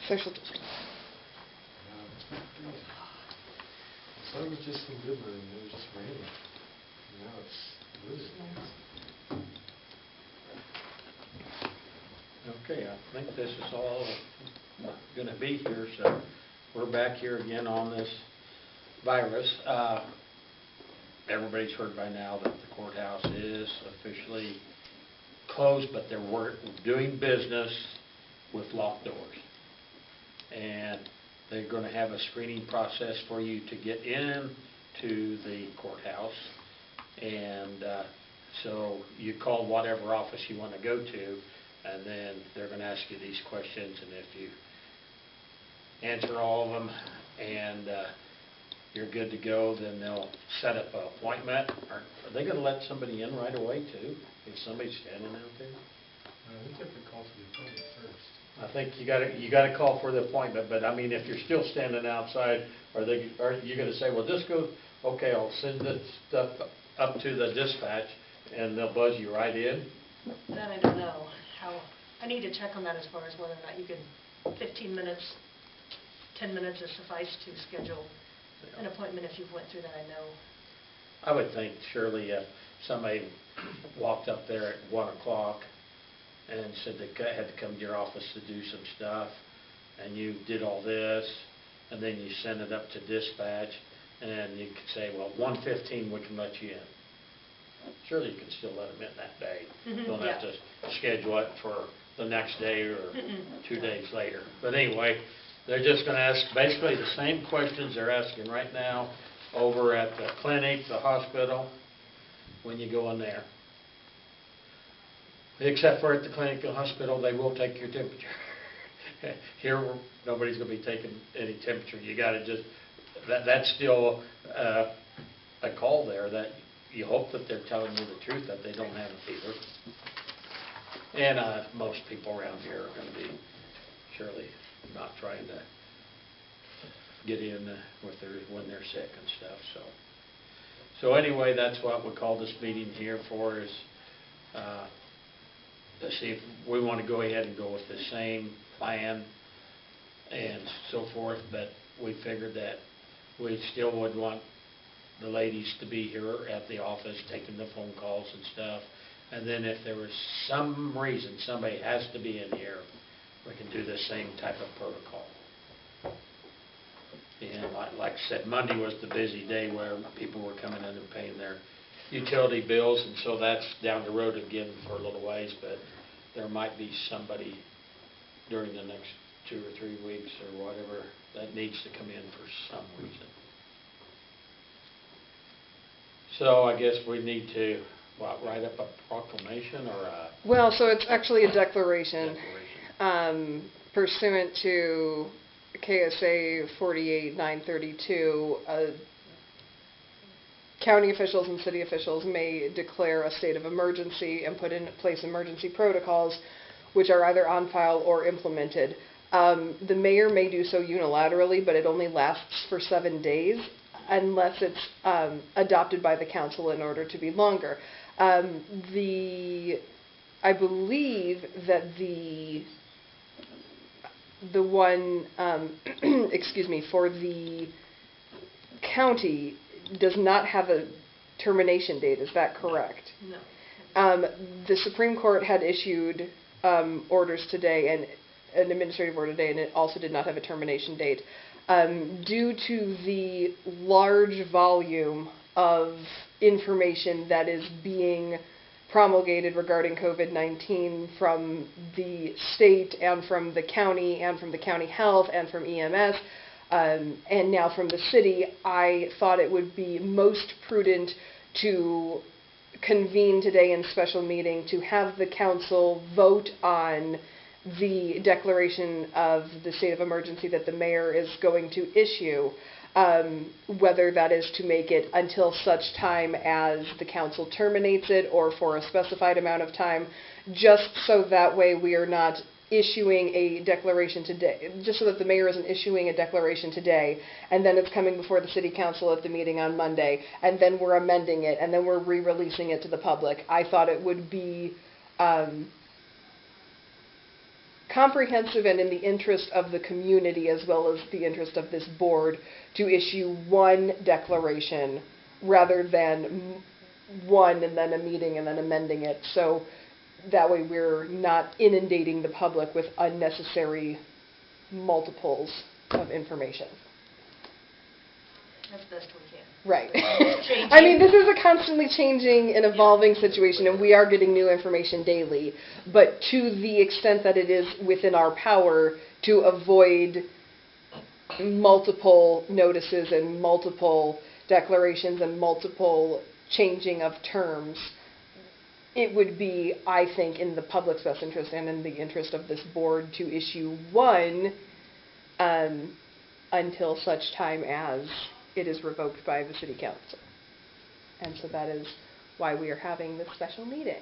social distancing. So it was just some good rain. It was just raining. Now it's really nice. Okay, I think this is all going to be here, so we're back here again on this virus. Everybody's heard by now that the courthouse is officially closed, but they're doing business with locked doors. And they're going to have a screening process for you to get in to the courthouse. And so you call whatever office you want to go to, and then they're going to ask you these questions, and if you answer all of them and you're good to go, then they'll set up an appointment. Are they going to let somebody in right away too? Is somebody standing out there? I think you have to call for the appointment first. I think you got to call for the appointment, but I mean, if you're still standing outside, are you going to say, well, just go, okay, I'll send this stuff up to the dispatch and they'll buzz you right in? That I don't know. I need to check on that as far as whether or not you can, 15 minutes, 10 minutes is suffice to schedule an appointment if you've went through that, I know. I would think surely if somebody walked up there at 1 o'clock and said they had to come to your office to do some stuff, and you did all this, and then you send it up to dispatch, and you could say, well, 1:15 we can let you in. Surely you can still let them in that day. Mm-hmm, Don't have to schedule it for the next day or 2 days later. But anyway, they're just going to ask basically the same questions they're asking right now over at the clinic, the hospital, when you go in there. Except for at the clinic and hospital, they will take your temperature. Here, nobody's going to be taking any temperature. You got to just, that's still a call there that you hope that they're telling you the truth, that they don't have a fever. And most people around here are going to be surely not trying to get in when they're sick and stuff. So anyway, that's what we call this meeting here for, is to see if we want to go ahead and go with the same plan and so forth, but we figured that we still would want the ladies to be here at the office taking the phone calls and stuff, and then if there was some reason somebody has to be in here, we can do the same type of protocol. And like I said, Monday was the busy day where people were coming in and paying their utility bills, and so that's down the road again for a little ways, but there might be somebody during the next 2 or 3 weeks or whatever that needs to come in for some reason. So I guess we need to, write up a proclamation or a... Well, so it's actually a declaration. Pursuant to KSA 48932, county officials and city officials may declare a state of emergency and put in place emergency protocols which are either on file or implemented. The mayor may do so unilaterally, but it only lasts for 7 days unless it's adopted by the council in order to be longer. I believe that the one, excuse me, for the county does not have a termination date. Is that correct? No. The Supreme Court had issued orders today, and an administrative order today, and it also did not have a termination date. Due to the large volume of information that is being promulgated regarding COVID-19 from the state and from the county health and from EMS, and now from the city, I thought it would be most prudent to convene today in special meeting to have the council vote on the declaration of the state of emergency that the mayor is going to issue, whether that is to make it until such time as the council terminates it or for a specified amount of time, just so that way we are not issuing a declaration today, just so that the mayor isn't issuing a declaration today, and then it's coming before the city council at the meeting on Monday, and then we're amending it, and then we're re-releasing it to the public. I thought it would be comprehensive and in the interest of the community as well as the interest of this board to issue one declaration rather than one and then a meeting and then amending it. So that way we're not inundating the public with unnecessary multiples of information. That's best we can. Right. Changing. I mean, this is a constantly changing and evolving situation, and we are getting new information daily. But to the extent that it is within our power to avoid multiple notices and multiple declarations and multiple changing of terms, it would be, I think, in the public's best interest and in the interest of this board to issue one until such time as it is revoked by the city council. And so that is why we are having this special meeting.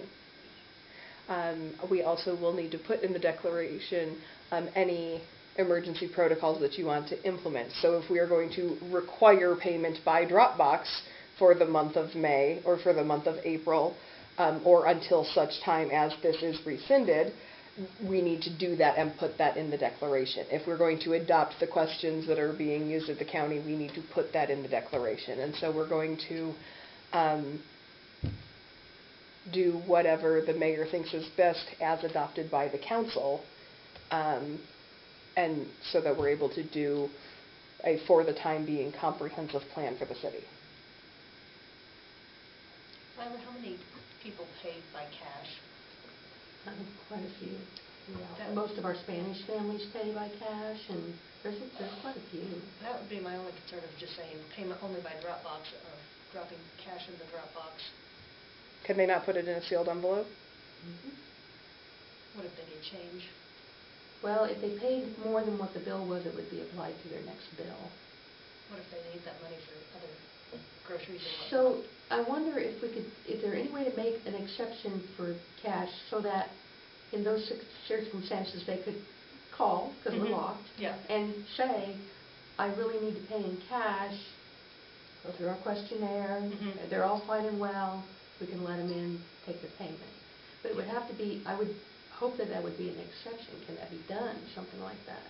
We also will need to put in the declaration any emergency protocols that you want to implement. So if we are going to require payment by Dropbox for the month of May or for the month of April, or until such time as this is rescinded, we need to do that and put that in the declaration. If we're going to adopt the questions that are being used at the county, we need to put that in the declaration. And so we're going to do whatever the mayor thinks is best as adopted by the council, and so that we're able to do a, for the time being, comprehensive plan for the city. Lila, how many people paid by cash? Quite a few. That- Yeah. Most of our Spanish families pay by cash, and there's quite a few. That would be my only concern of just saying payment only by Dropbox, or dropping cash in the Dropbox. Can they not put it in a sealed envelope? Mhm. What if they need change? Well, if they paid more than what the bill was, it would be applied to their next bill. What if they need that money for other groceries and whatnot? So I wonder if we could, is there any way to make an exception for cash so that in those circumstances they could call, because we're Mhm. locked, Yeah. and say, I really need to pay in cash, go through our questionnaire, Mhm. they're all fine and well, we can let them in, take their payment. But it would have to be, I would hope that that would be an exception. Can that be done, something like that?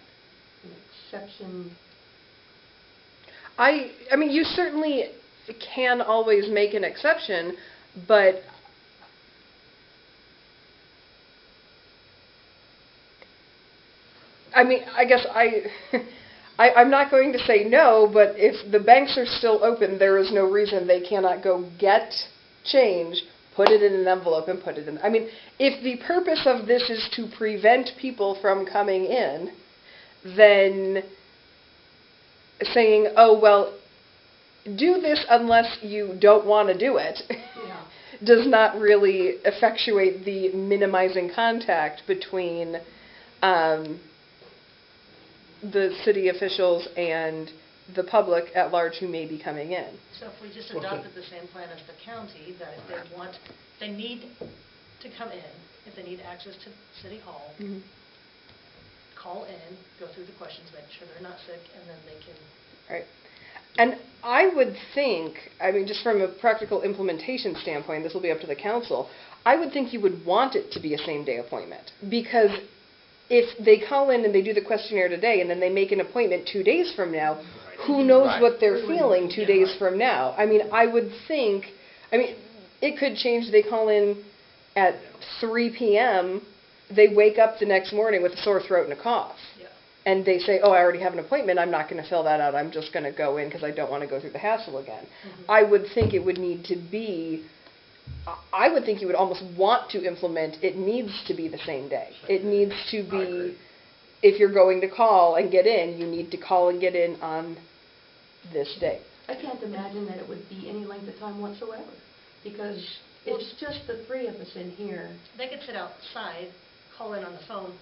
An exception? I mean, you certainly can always make an exception, but I mean, I guess I'm not going to say no, but if the banks are still open, there is no reason they cannot go get change, put it in an envelope, and put it in. I mean, if the purpose of this is to prevent people from coming in, then saying, oh, well, do this unless you don't want to do it, Yeah. does not really effectuate the minimizing contact between the city officials and the public at large who may be coming in. So if we just Okay. adopted the same plan as the county, that if they want, they need to come in, if they need access to City Hall, call in, go through the questions, make sure they're not sick, and then they can, Right. And I would think, I mean, just from a practical implementation standpoint, this will be up to the council, I would think you would want it to be a same-day appointment. Because if they call in and they do the questionnaire today and then they make an appointment 2 days from now, who knows Right. what they're feeling 2 Yeah, days right. from now? I mean, I would think, I mean, it could change. They call in at 3 p.m., they wake up the next morning with a sore throat and a cough. yeah. And they say, oh, I already have an appointment, I'm not going to fill that out, I'm just going to go in because I don't want to go through the hassle again. Mhm. I would think it would need to be, I would think you would almost want to implement, it needs to be the same day. It needs to I be, agree. if you're going to call and get in, you need to call and get in on this day. I can't imagine that it would be any length of time whatsoever, because it's just the three of us in here. They could sit outside, call in on the phone,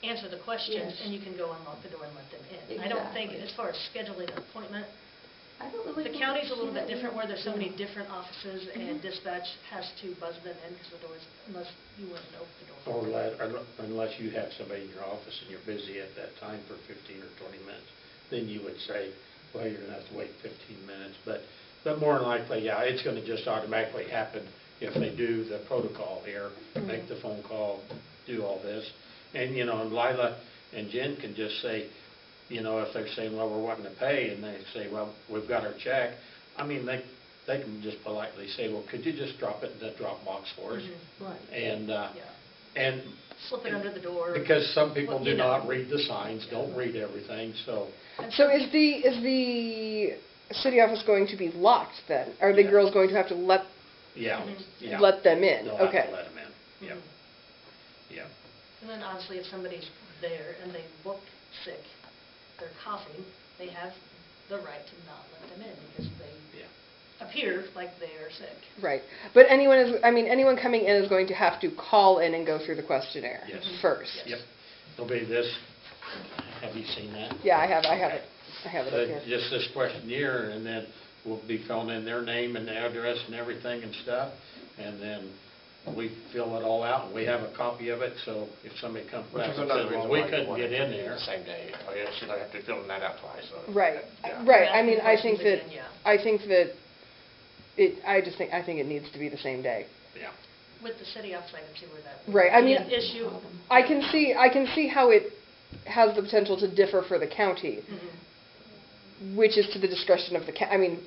answer the questions, Yes. and you can go unlock the door and let them in. I don't think, Exactly. as far as scheduling an appointment, I don't really the think county's a it's little bit that different where there's so many yeah. different offices and dispatch has to buzz them in because the doors, unless you went and opened the door. for them. Unless you have somebody in your office and you're busy at that time for 15 or 20 minutes, then you would say, well, you're going to have to wait 15 minutes. But more than likely, yeah, it's going to just automatically happen if they do the protocol here, make the phone call, do all this. And, you know, and Lila and Jen can just say, you know, if they're saying, well, we're wanting to pay, and they say, well, we've got our check, I mean, they can just politely say, well, could you just drop it in the drop box for us? Right. And, Yeah. and. Slip it under the door. Because some people Well, do you know. not read the signs, don't read everything, so. So is the city office going to be locked then? Are the Yeah. girls going to have to let Yeah, Mhm. yeah. let them in? They'll have Okay. to let them in, yeah, Mhm. yeah. And then obviously if somebody's there and they look sick, they're coughing, they have the right to not let them in because they Yeah. appear like they are sick. Right. But anyone coming in is going to have to call in and go through the questionnaire Yes. first. Yep. There'll be this, have you seen that? Yeah, I have it. I have it up here. Just this questionnaire, and then we'll be filling in their name and address and everything and stuff, and then we fill it all out, and we have a copy of it, so if somebody comes Which back is and another says, reason well, why we you couldn't want get it in to be there. the same day. Oh, yes, you don't have to fill that out twice. So. Right. Yeah. Right. You're I mean, asking questions again, I think it needs to be the same day. Yeah. With the city office, I can see where that Right, I would be mean- an issue. I can see how it has the potential to differ for the county, Mhm. which is to the discretion of the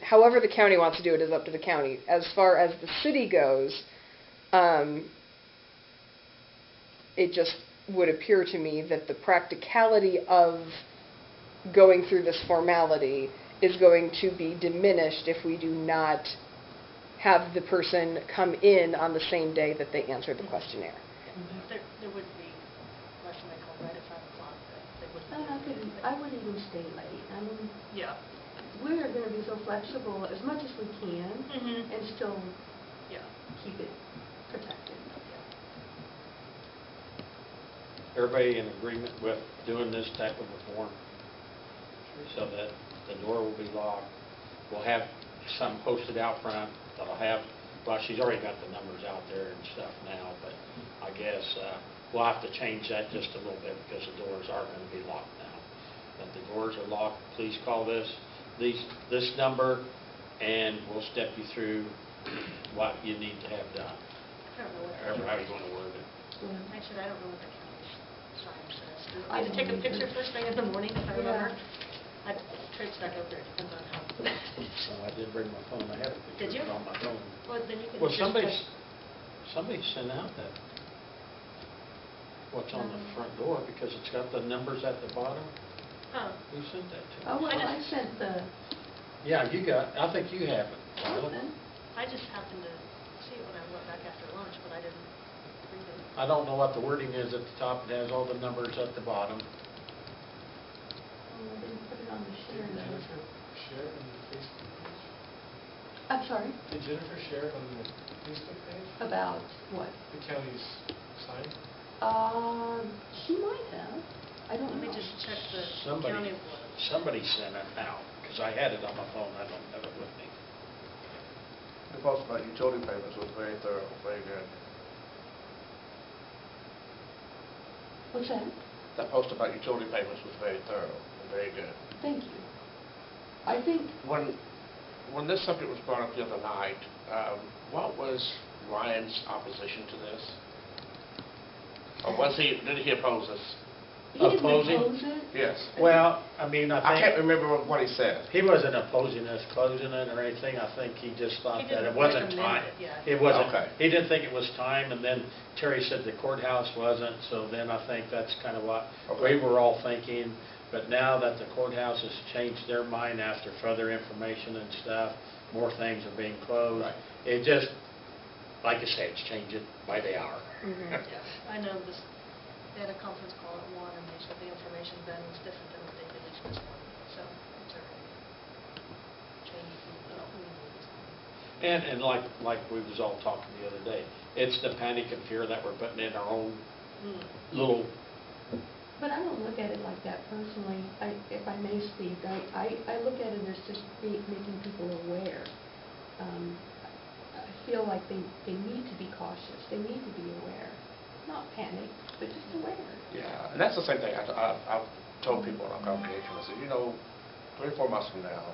however the county wants to do it is up to the county. As far as the city goes, it just would appear to me that the practicality of going through this formality is going to be diminished if we do not have the person come in on the same day that they answer the questionnaire. There would be, unless somebody called right at 5 o'clock, they wouldn't. I wouldn't even stay late. I mean, Yeah. we are going to be so flexible as much as we can Mhm. and still Yeah. keep it protected. Everybody in agreement with doing this type of a form, so that the door will be locked. We'll have some posted out front that'll have, well, she's already got the numbers out there and stuff now, but I guess we'll have to change that just a little bit because the doors are going to be locked now. But the doors are locked, please call this number, and we'll step you through what you need to have done, I don't know what however how you want to word it. Yeah. Actually, I don't know what the county's sign says. Do I I need to take a don't either. picture first thing in the morning if I remember? Yeah. I tripped back up there, it depends on how. So I did bring my phone, I had a Did picture you? on my phone. Well, then you can Well, just somebody sent out that, what's on the front door, because it's got the numbers at the bottom. Huh. Who sent that to Oh, us? well, I sent the, Yeah, I think you have it. I just happened to see it when I went back after lunch, but I didn't read it. I don't know what the wording is at the top, it has all the numbers at the bottom. I didn't put it on the share Did notes. Jennifer share it on the Facebook page? I'm sorry, Did Jennifer share it on the Facebook page? about what? The county's sign? She might have. I don't Let me know. just check the county one. Somebody sent it out, because I had it on my phone, I don't have it with me. The post about utility payments was very thorough, very good. What's that? That post about utility payments was very thorough and very good. Thank you. I think, When this subject was brought up the other night, what was Ryan's opposition to this? Or did he oppose this? he didn't Opposing? oppose it. Yes. Well, I mean, I can't remember what he said. he wasn't opposing us closing it or anything, I think he just thought He that it didn't wasn't recommend time. it, yeah. It wasn't, Okay. he didn't think it was time, and then Terry said the courthouse wasn't, so then I think that's kind of what Okay. we were all thinking. But now that the courthouse has changed their mind after further information and stuff, more things are being closed. Right. It just, like I say, it's changing by the hour. Mhm. Yes, I know this, they had a conference call at 1, and they said the information then was different than what they released this morning, so it's already changed from what we knew. And like we was all talking the other day, it's the panic and fear that we're putting in our own Mm. little, But I don't look at it like that personally. If I may speak, I look at it as just making people aware. I feel like they need to be cautious. They need to be aware. Not panic, but just aware. Yeah, and that's the same thing I've told people in our congregation. I said, 3 or 4 months from now,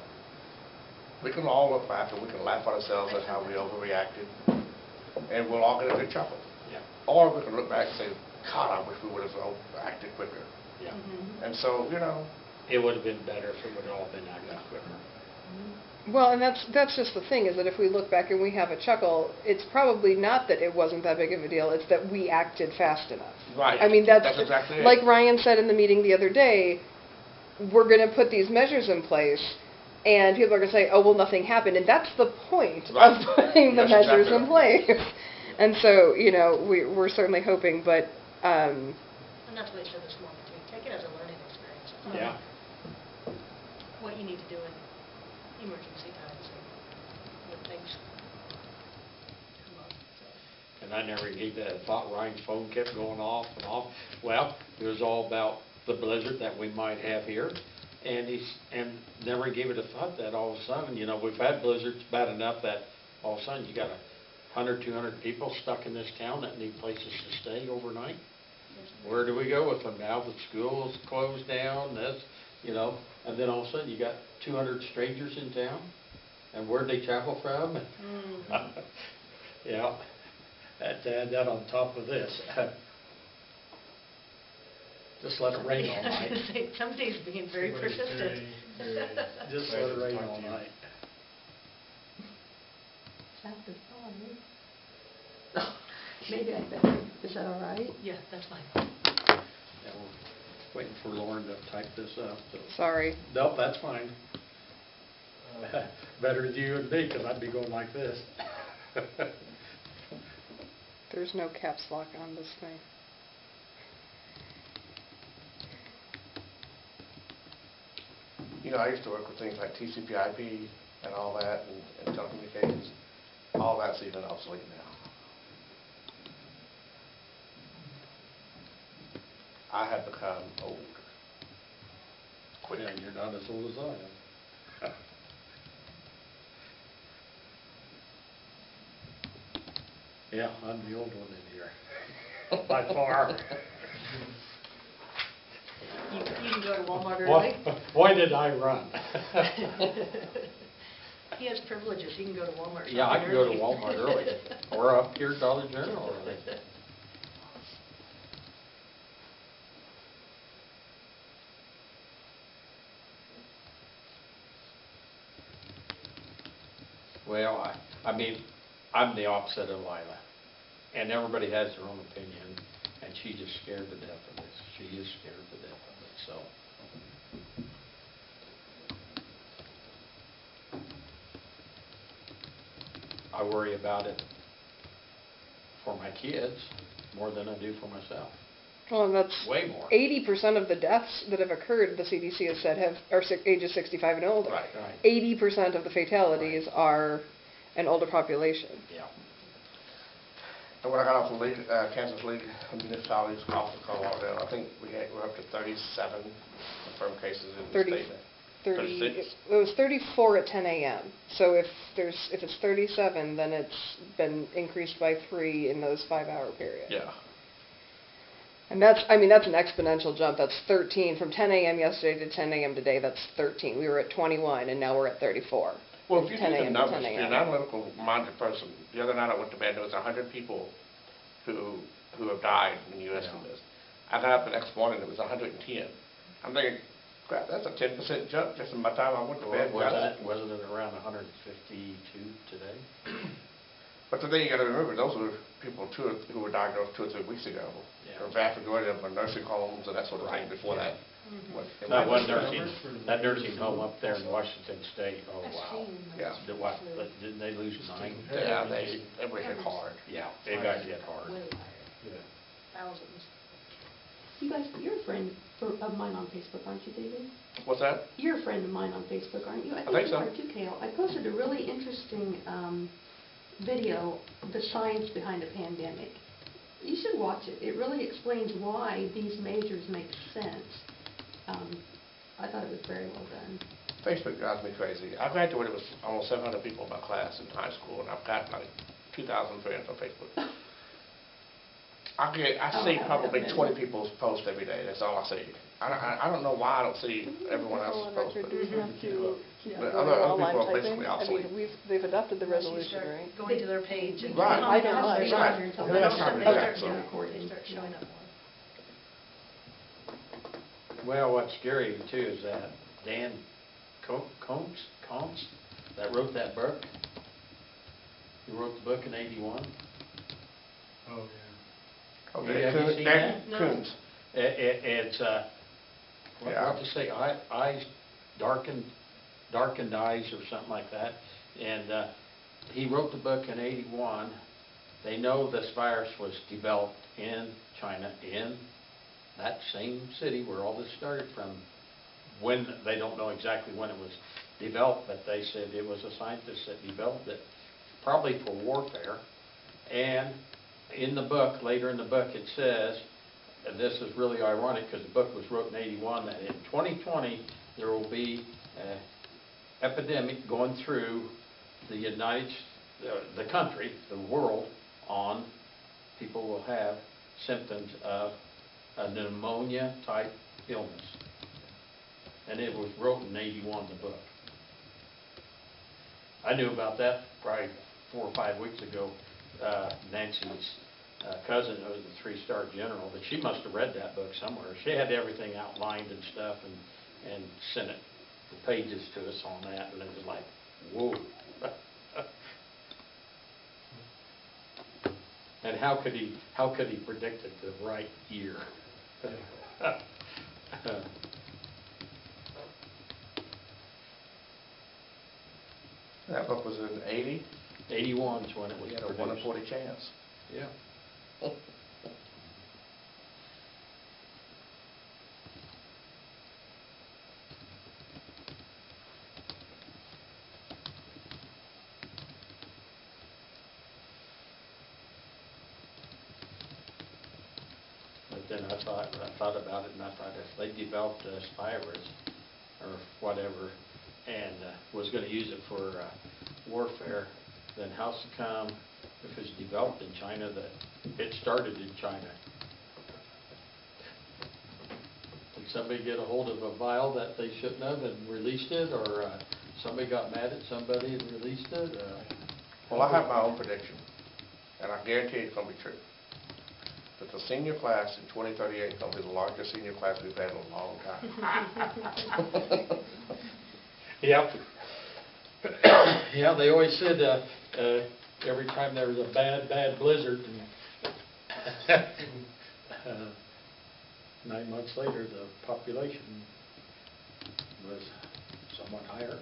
we can all look back and we can laugh at ourselves at how we overreacted, and we'll all get a good chuckle. Yeah, Or we can look back and say, God, I wish we would have acted quicker. yeah. Mhm. And so, you know, It would have been better if it would have all been acted quicker. Well, and that's just the thing, is that if we look back and we have a chuckle, it's probably not that it wasn't that big of a deal, it's that we acted fast enough. right. I mean, that's exactly it. like Ryan said in the meeting the other day, we're going to put these measures in place, and people are going to say, oh, well, nothing happened. And that's the point Right. of putting the That's measures exactly in right. place. And so, you know, we're certainly hoping, but And that's what they said this morning too, take it as a learning experience. Yeah. What you need to do in emergency times and when things come up, so. And I never gave that a thought. Ryan's phone kept going off and off. Well, it was all about the blizzard that we might have here. And and never gave it a thought that all of a sudden, you know, we've had blizzards bad enough that all of a sudden you got 100, 200 people stuck in this town that need places to stay overnight. Where do we go with them now? The school's closed down, this, you know, and then all of a sudden you got 200 strangers in town. And where'd they travel from? Yeah, had to add that on top of this. Just let it rain all I was night. gonna say, somebody's being very persistent. Just let it rain all night. It's after 5. Maybe I better, is that all right? Yeah, that's fine. Yeah, we're waiting for Lauren to type this up. So. sorry. Nope, that's fine. Better than you and me, because I'd be going like this. There's no caps lock on this thing. You know, I used to work with things like TCP/IP and all that, and telecommunications. All that's even obsolete now. I have become old. Quick. Yeah, you're not as old as I am. Yeah, I'm the old one in here, by far. You can go to Walmart early. Why did I run? He has privileges, he can go to Walmart. Yeah, I shopping can go to early. Walmart early, or up here at Dollar General early. Well, I mean, I'm the opposite of Lila, and everybody has their own opinion, and she's just scared to death of this. She is scared to death of it, so. I worry about it for my kids more than I do for myself. Well, and that's Way more. 80% of the deaths that have occurred, the CDC has said, are ages 65 and older. Right. Right. 80% of the fatalities are an older population. Yeah. And when I got off the league, Kansas League of Municipalities Conference call out there, I think we're up to 37 confirmed cases in the 30 state. 30, 36? it was 34 at 10 a.m. So if it's 37, then it's been increased by 3 in those 5-hour periods. Yeah. And that's an exponential jump. That's 13 from 10 a.m. yesterday to 10 a.m. today. That's 13. We were at 21, and now we're at 34. Well, if you 10 do the a.m. to numbers, 10 if you're an a.m. analytical-minded person, the other night I went to bed, there was 100 people who have died in the U.S. from this. I got up the next morning, it was 110. I'm thinking, crap, that's a 10% jump just in my time I went to bed. Wasn't it around 152 today? But today you got to remember, those were people who were diagnosed 2 or 3 weeks ago. Yeah. The vast majority of them are nursing homes and that sort of thing before that. That one nursing home up there in Washington State, oh, I've wow. seen Yeah. What, didn't they lose 9? Yeah, they were hit hard. Yeah, they got hit hard. way higher, thousands. You guys, you're a friend of mine on Facebook, aren't you, David? What's that? You're a friend of mine on Facebook, aren't you? think you so. are too, Kale. I posted a really interesting video, The Science Behind a Pandemic. You should watch it. It really explains why these measures make sense. I thought it was very well done. Facebook drives me crazy. I graduated with almost 700 people in my class in high school, and I've got like 2,000 friends on Facebook. I see probably 20 people's post every day, that's all I see. I don't know why I don't see everyone Just go else's on post. record, do we have to keep But going other online people are typing? basically I obsolete. mean, they've adopted the Unless you resolution, start right? going to their page and. Right. I don't know. They Right. don't until Well, they that's start not doing exact, so- recording. They start showing up more. Well, what's scary too is that Dan Combs, that wrote that book, he wrote the book in '81. Oh, yeah. Oh, Yeah, Dan have you Coons- seen Dan that? Coons. It's, Yeah. what to say, eyes, darkened eyes or something like that. And he wrote the book in '81. They know this virus was developed in China, in that same city where all this started from. When, they don't know exactly when it was developed, but they said it was a scientist that developed it, probably for warfare. And in the book, later in the book, it says, and this is really ironic because the book was wrote in '81, that in 2020 there will be an epidemic going through the country, the world, on people will have symptoms of a pneumonia type illness. And it was wrote in '81, the book. I knew about that probably 4 or 5 weeks ago. Nancy's cousin, who was a 3-star general, but she must have read that book somewhere. She had everything outlined and stuff, and sent it, the pages to us on that, and it was like, whoa. And how could he predict it the right year? That book was in '80. 81 is when it was We had a produced. 1 in 40 chance. Yeah. But then I thought about it, and I thought if they developed this virus or whatever, and was going to use it for warfare, then how's it come, if it's developed in China, that it started in China? Did somebody get a hold of a vial that they shouldn't have and released it, or somebody got mad at somebody and released it? Well, I have my own prediction, and I guarantee it's going to be true. That the senior class in 2038 is going to be the largest senior class we've had in a long time. Yep. Yeah, they always said every time there was a bad blizzard, and 9 months later, the population was somewhat higher.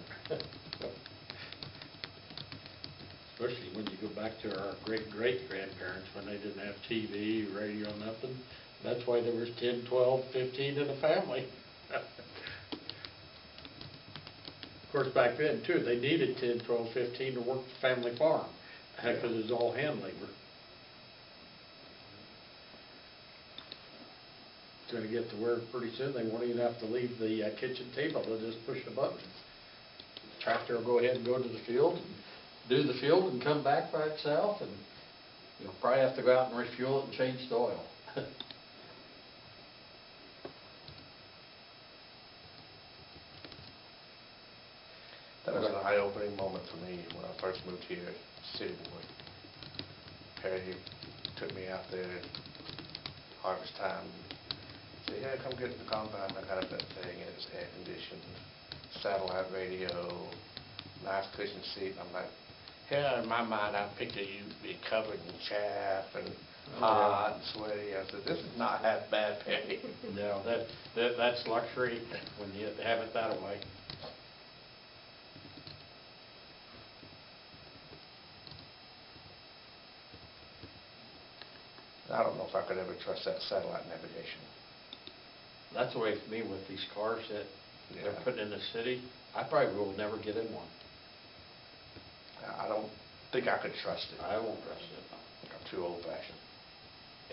Especially when you go back to our great-grandparents, when they didn't have TV, radio, nothing. That's why there was 10, 12, 15 in a family. Of course, back then, too, they needed 10, 12, 15 to work the family farm, because it was all hand labor. It's going to get to where pretty soon they won't even have to leave the kitchen table. They'll just push a button. The tractor will go ahead and go to the field, and do the field, and come back by itself, and you'll probably have to go out and refuel it and change the oil. That was an eye-opening moment for me when I first moved here, City Boy. Perry took me out there at harvest time. Said, "Yeah, come get in the combine." I got up that thing, and it was air-conditioned, satellite radio, nice cushion seat. And I'm like, yeah, in my mind, I pictured you being covered in chaff and hot and sweaty. I said, this is not half bad, Perry. No, that's luxury when you have it that way. I don't know if I could ever trust that satellite navigation. That's the way for me with these cars that they're Yeah. putting in the city. I probably will never get in one. I don't think I could trust it. I won't trust it. I'm too old-fashioned.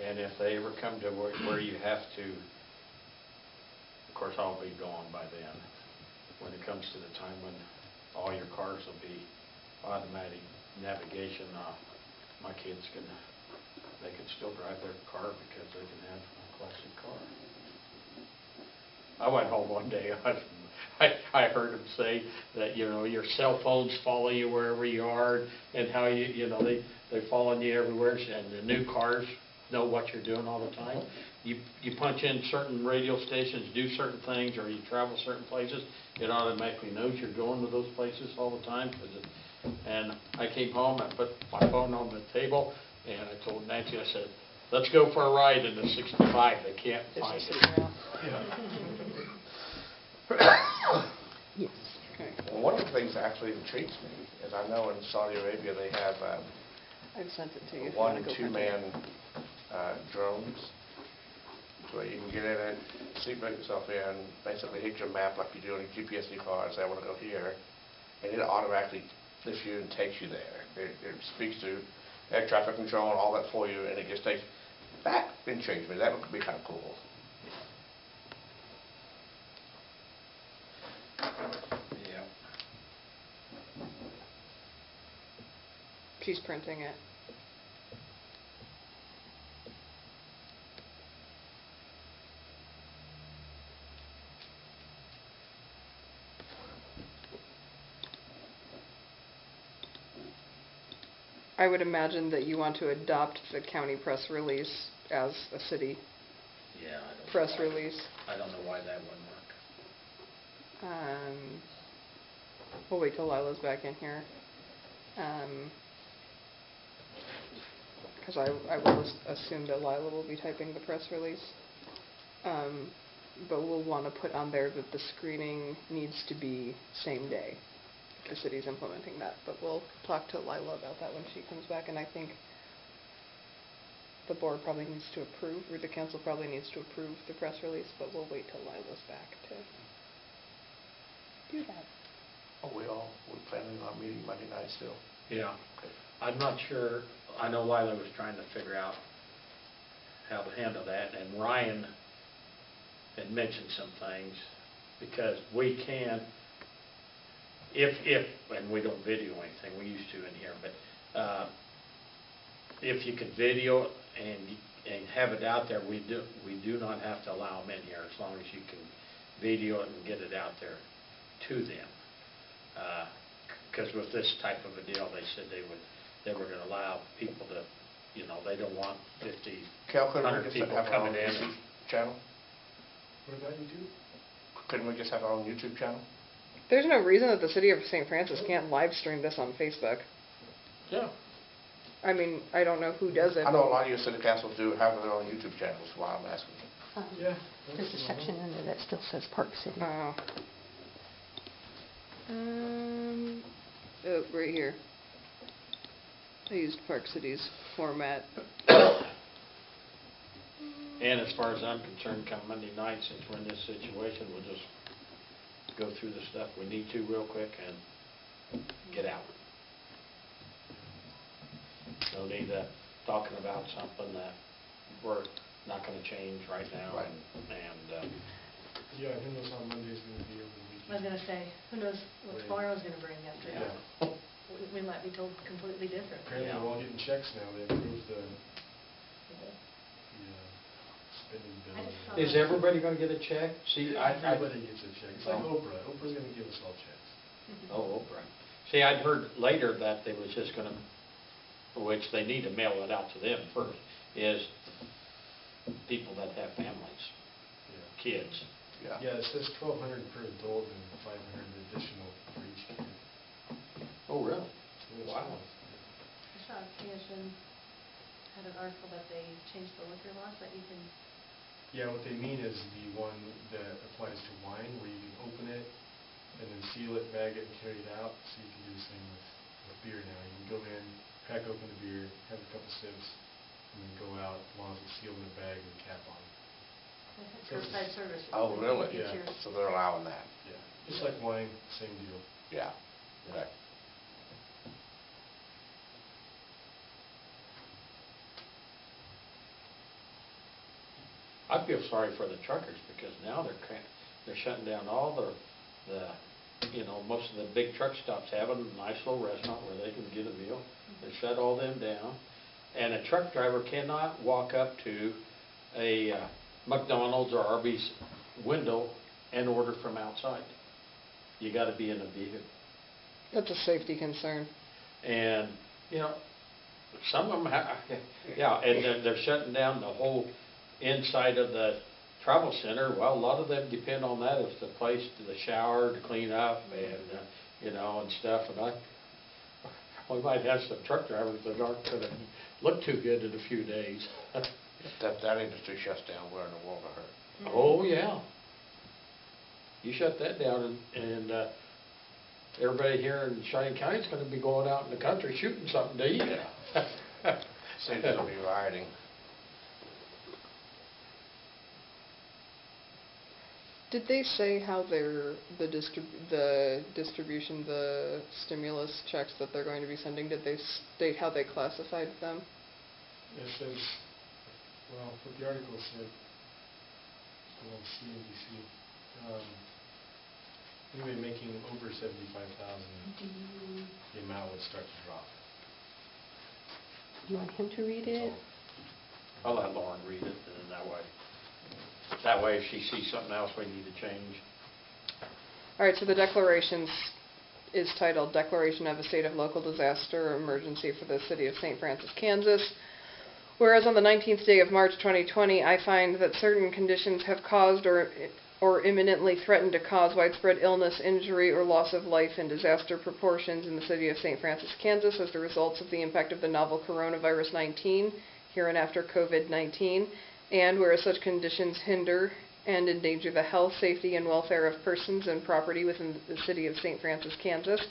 And if they ever come to where you have to, of course, I'll be gone by then, when it comes to the time when all your cars will be automatic navigation, my kids can they can still drive their car because they can have a classic car. I went home one day, I heard them say that, you know, your cell phones follow you wherever you are, and how you know, they follow you everywhere, and the new cars know what you're doing all the time. You punch in certain radio stations, do certain things, or you travel certain places, it automatically knows you're going to those places all the time. And I came home, I put my phone on the table, and I told Nancy, I said, let's go for a ride in the 65, they can't It's find just it. sitting around. Yes. Okay. Well, one of the things that actually intrigues me is I know in Saudi Arabia they have I've sent it to you. If you wanna one, go print it. 2-man drones, where you can get in it, seatbelt yourself in, basically hit your map like you do on your GPS in your car and say, I want to go here, and it automatically lifts you and takes you there. It speaks to air traffic control and all that for you, and it just takes, that intrigues me, that would be kind of cool. Yeah. She's printing it. I would imagine that you want to adopt the county press release as a city Yeah, I don't. press know why- release. I don't know why that wouldn't work. We'll wait till Lila's back in here. Because I will assume that Lila will be typing the press release. But we'll want to put on there that the screening needs to be same day. The city's implementing that, but we'll talk to Lila about that when she comes back, and I think the board probably needs to approve, or the council probably needs to approve the press release, but we'll wait till Lila's back to do that. Oh, we're planning on meeting Monday night still? Yeah. Okay. I'm not sure, I know Lila was trying to figure out how to handle that, and Ryan had mentioned some things, because we can, if, and we don't video anything, we used to in here, but if you could video it and have it out there, we do not have to allow them in here, as long as you can video it and get it out there to them. Because with this type of a deal, they said they were going to allow people to, you know, they don't want 50, Cal, couldn't 100 we just people have our own coming in. YouTube channel? What about you do? Couldn't we just have our own YouTube channel? There's no reason that the city of St. Francis can't live stream this on Facebook. Yeah. I mean, I don't know who does it. I know a lot of your city councils do have their own YouTube channels, that's why I'm asking. Yeah. There's a section in there that still says Park City. Oh. Oh, right here. I used Park City's format. And as far as I'm concerned, come Monday night, since we're in this situation, we'll just go through the stuff we need to real quick and get out. No need talking about something that we're not going to change right now. Right. And Yeah, who knows how Monday's gonna be over the weekend? I was gonna say, who knows what Right. tomorrow's gonna bring after Yeah. that. We might be told completely different. Apparently, Yeah. we're all getting checks now, they approved the spending bill. I just saw is everybody going to get a check? See, Everybody gets a check, it's like Oh. Oprah, Oprah's gonna give us all checks. Oh, Oprah. See, I'd heard later that they was just going to, which they need to mail it out to them first, is people that have families, Yeah. kids. Yeah. Yeah, it says 1,200 per adult and 500 additional for each kid. Oh, really? Yes. Wow. I saw Expansion had an article that they changed the liquor laws that you can, Yeah, what they mean is the one that applies to wine, where you can open it and then seal it, bag it, and carry it out. So you can do the same with beer now. You can go in, crack open the beer, have a couple sips, and then go out as long as it's sealed in a bag with a cap on. curbside service. Oh, really? Get Yeah. yours. So they're allowing that? Yeah, just like wine, same deal. Yeah. Okay. I feel sorry for the truckers, because now they're shutting down all the, you know, most of the big truck stops have a nice little restaurant where they can get a meal. They shut all them down, And a truck driver cannot walk up to a McDonald's or Arby's window and order from outside. You got to be in a vehicle. That's a safety concern. And, you know, some of them yeah, and they're shutting down the whole inside of the travel center. Well, a lot of them depend on that as the place to the shower, to clean up, and, you know, and stuff. And we might have some truck drivers that aren't going to look too good in a few days. If that industry shuts down, we're in a world of hurt. Oh, yeah. You shut that down and everybody here in Cheyenne County is going to be going out in the country shooting something to eat. Cities will be rioting. Did they say how the distribution, the stimulus checks that they're going to be sending, did they state how they classified them? It says, well, what the article said, on CNBC, anybody making over 75,000, the amount would start to drop. Do you want him to read it? I'll let Lauren read it, and that way if she sees something else we need to change. All right, so the declaration is titled Declaration of a State of Local Disaster or Emergency for the City of St. Francis, Kansas. Whereas on the 19th day of March 2020, I find that certain conditions have caused or imminently threatened to cause widespread illness, injury, or loss of life in disaster proportions in the city of St. Francis, Kansas as the results of the impact of the novel coronavirus 19, hereinafter COVID-19, and whereas such conditions hinder and endanger the health, safety, and welfare of persons and property within the city of St. Francis, Kansas.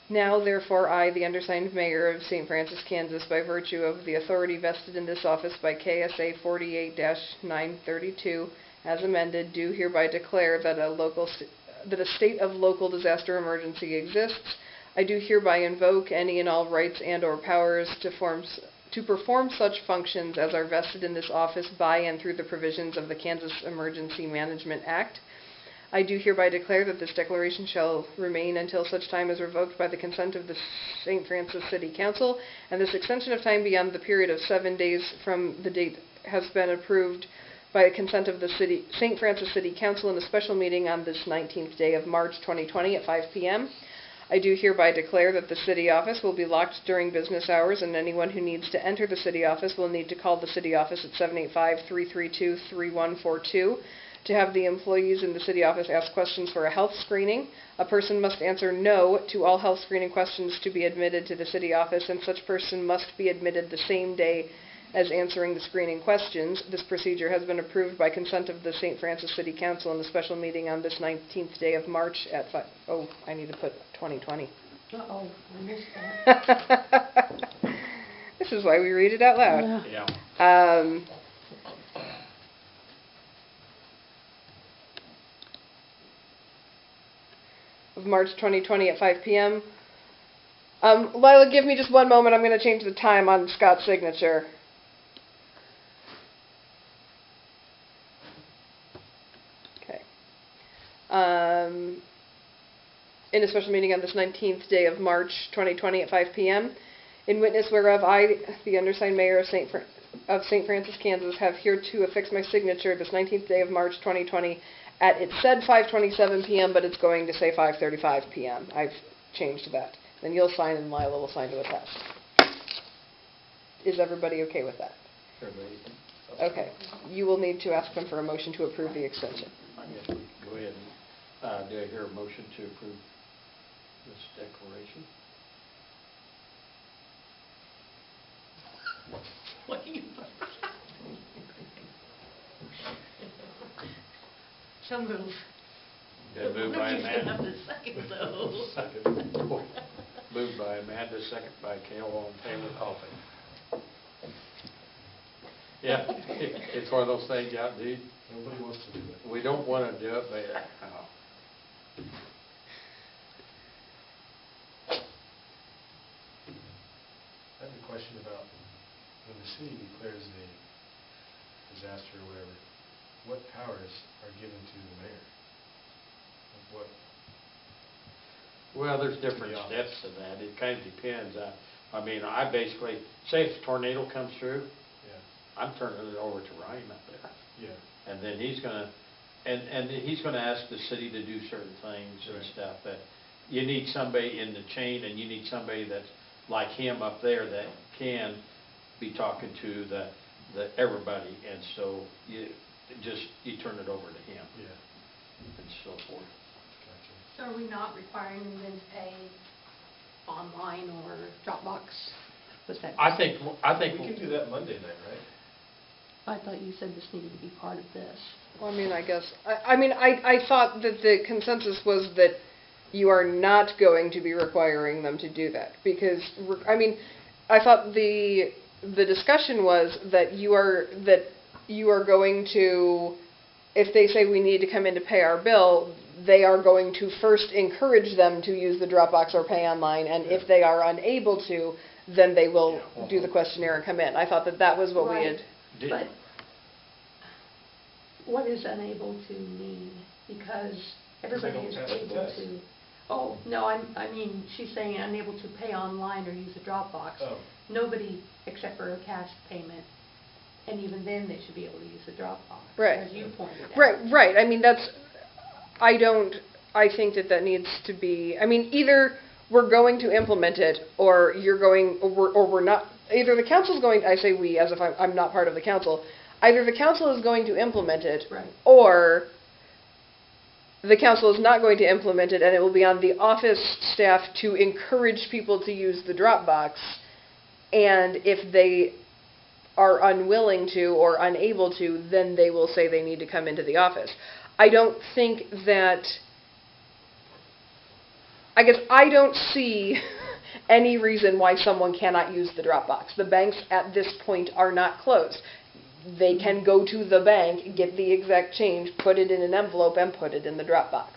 Now, therefore, I, the undersigned mayor of St. Francis, Kansas, by virtue of the authority vested in this office by KSA 48-932, as amended, do hereby declare that a state of local disaster emergency exists. I do hereby invoke any and all rights and/or powers to perform such functions as are vested in this office by and through the provisions of the Kansas Emergency Management Act. I do hereby declare that this declaration shall remain until such time as revoked by the consent of the St. Francis City Council, and this extension of time beyond the period of 7 days from the date has been approved by consent of the St. Francis City Council in a special meeting on this 19th day of March 2020 at 5 p.m. I do hereby declare that the city office will be locked during business hours, and anyone who needs to enter the city office will need to call the city office at 785-332-3142. To have the employees in the city office ask questions for a health screening, a person must answer no to all health screening questions to be admitted to the city office, and such person must be admitted the same day as answering the screening questions. This procedure has been approved by consent of the St. Francis City Council in a special meeting on this 19th day of March at 5. Oh, I need to put 2020. Uh-oh, I missed that. This is why we read it out loud. Yeah. Of March 2020 at 5 p.m. Lila, give me just one moment. I'm going to change the time on Scott's signature. Okay. In a special meeting on this 19th day of March 2020 at 5 p.m., in witness whereof I, the undersigned mayor of St. Francis, Kansas, have hereto affixed my signature this 19th day of March 2020 at, it said 5:27 p.m., but it's going to say 5:35 p.m. I've changed that. Then you'll sign and Lila will sign to attest. Is everybody okay with that? Everybody. Okay. You will need to ask them for a motion to approve the extension. I guess we can go ahead and, do I hear a motion to approve this declaration? What do you? So move. Yeah, moved by Nobody's gonna have Amanda. the second, though. Second. Moved by Amanda, second by Cale, all in favor, all in favor. Yeah, it's one of those things out, dude. Nobody wants to do it. We don't want to do it, but, I have a question about when the city declares a disaster or whatever, what powers are given to the mayor? Like what? well, there's different Yeah. steps to that. It kind of depends. I mean, I basically, say if a tornado comes through, Yeah, I'm turning it over to Ryan up there. yeah, And then he's gonna, and he's gonna ask the city to do certain things and Right. stuff, that you need somebody in the chain, and you need somebody that's like him up there that can be talking to the everybody, and so you turn it over to him yeah, and so forth. gotcha. So are we not requiring them then to pay online or Dropbox? Was that? I think, We can do that Monday night, right? I thought you said this needed to be part of this. Well, I mean, I guess, I thought that the consensus was that you are not going to be requiring them to do that, because, I thought the discussion was that you are going to, if they say we need to come in to pay our bill, they are going to first encourage them to use the Dropbox or pay online, and if they are unable to, then they will do the questionnaire and come in. I thought that was what we had. Did- But what does unable to mean? Because everybody don't is pass the able test. to. Oh, no, I mean, she's saying unable to pay online or use a Dropbox. Oh. Nobody, except for a cash payment, and even then, they should be able to use the Dropbox. Right. As you pointed out. Right. I mean, I think that needs to be, either we're going to implement it, or you're going, or we're not. Either the council's going, I say we, as if I'm not part of the council, either the council is going to implement it, Right. or the council is not going to implement it, and it will be on the office staff to encourage people to use the Dropbox, and if they are unwilling to or unable to, then they will say they need to come into the office. I don't think that, I guess I don't see any reason why someone cannot use the Dropbox. The banks at this point are not closed. They can go to the bank, get the exact change, put it in an envelope, and put it in the Dropbox.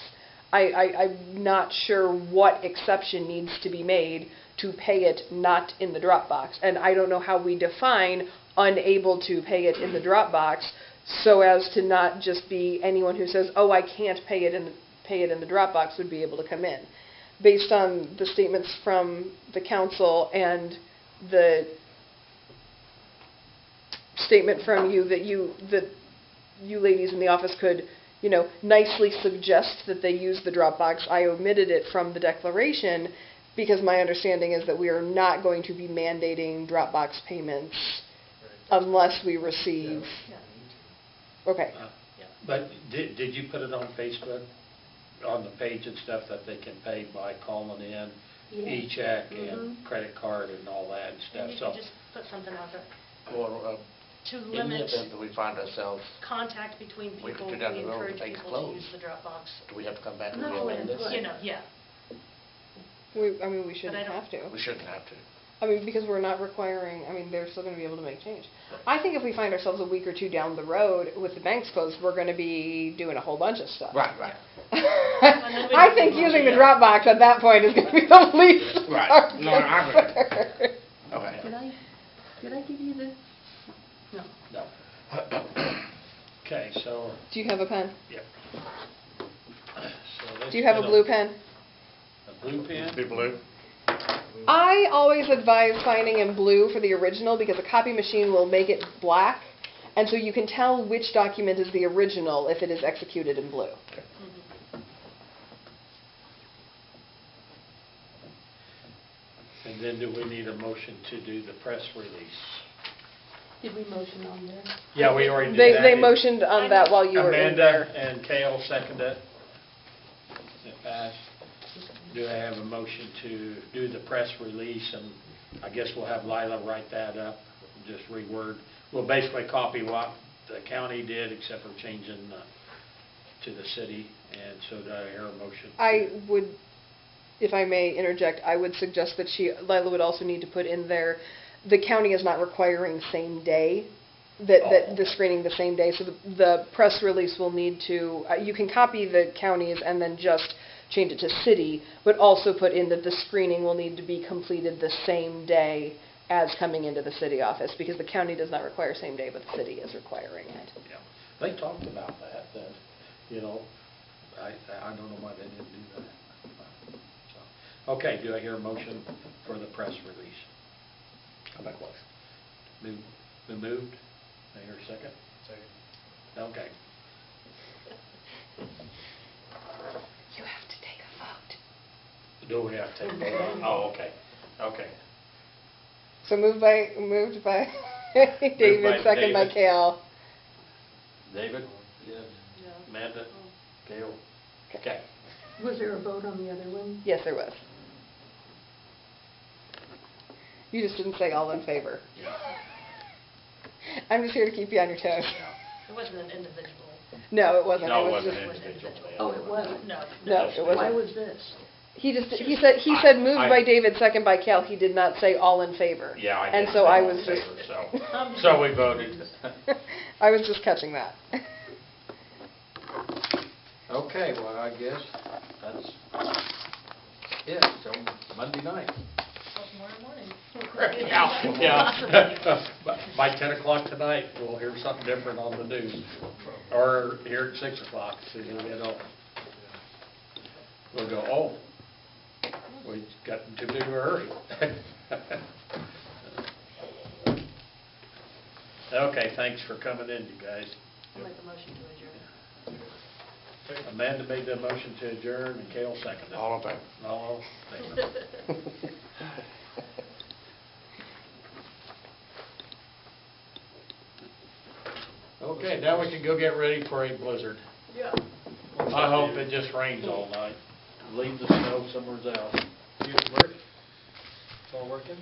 I'm not sure what exception needs to be made to pay it not in the Dropbox. And I don't know how we define unable to pay it in the Dropbox so as to not just be anyone who says, oh, I can't pay it in the Dropbox would be able to come in. Based on the statements from the council and the statement from you that you ladies in the office could, nicely suggest that they use the Dropbox, I omitted it from the declaration because my understanding is that we are not going to be mandating Dropbox payments Right. unless we receive. Yeah. Okay. But did you put it on Facebook, on the page and stuff, that they can pay by calling in, Yeah. e-check and credit card and all that and And stuff? you So could just put something out there Or, to in the limit event that we find ourselves, contact between We could people. do down We the road, encourage things people to closed. use the Dropbox. do we have to come back and No, reamend it's this? like- Yeah. We I shouldn't don't- have to. We shouldn't have to. Because we're not requiring, they're still going to be able to make change. I think if we find ourselves a week or two down the road with the banks closed, we're going to be doing a whole bunch of stuff. Right. I think using the Dropbox at that point is going to be the least. Right. No, I agree. Okay. Did I give you the? No. No. Okay, so, Do you have a pen? yep. Do you have a blue pen? A blue pen? Be blue? I always advise signing in blue for the original because a copy machine will make it black, and so you can tell which document is the original if it is executed in blue. And then do we need a motion to do the press release? Did we motion on this? Yeah, we already did that. They motioned on that while you were in there. Amanda and Kale seconded it. It passed. Do I have a motion to do the press release? And I guess we'll have Lila write that up, just reword. We'll basically copy what the county did, except for changing to the city. And so do I hear a motion? I would, if I may interject, I would suggest that Lila would also need to put in there, the county is not requiring same day, that the screening the same day. So the press release will need to, you can copy the counties and then just change it to city, but also put in that the screening will need to be completed the same day as coming into the city office, because the county does not require same day, but the city is requiring it. Yeah. They talked about that, I don't know why they didn't do that. So, okay, do I hear a motion for the press release? come back close. Been moved? I hear a second? Second. Okay. You have to take a vote. Do we have to take a vote on? Oh, okay, okay. So moved by David, second by David. Kale. David? Yeah. Amanda? Gail? Okay. Was there a vote on the other one? Yes, there was. You just didn't say all in favor. Yeah. I'm just here to keep you on your toes. It wasn't an individual. No, it wasn't. No, it was wasn't just, individual. Oh, it wasn't? No. No, it wasn't. Why was this? He said moved I- by David, second by Cal. He did not say all in favor. Yeah, I And did so say I all was in just, favor, so we voted. I was just catching that. Okay, well, I guess that's it, till Monday night. Well, tomorrow morning. Yeah. By 10 o'clock tonight, we'll hear something different on the news, or here at 6 o'clock, so we'll go, oh, we got in too big of a hurry. Okay, thanks for coming in, you guys. I'll make a motion to adjourn. Amanda made the motion to adjourn, and Cale seconded it. All in favor? All in favor. Okay, now we can go get ready for a blizzard. Yeah. I hope it just rains all night. Leave the snow somewhere else. You at work? It's all working,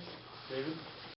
David?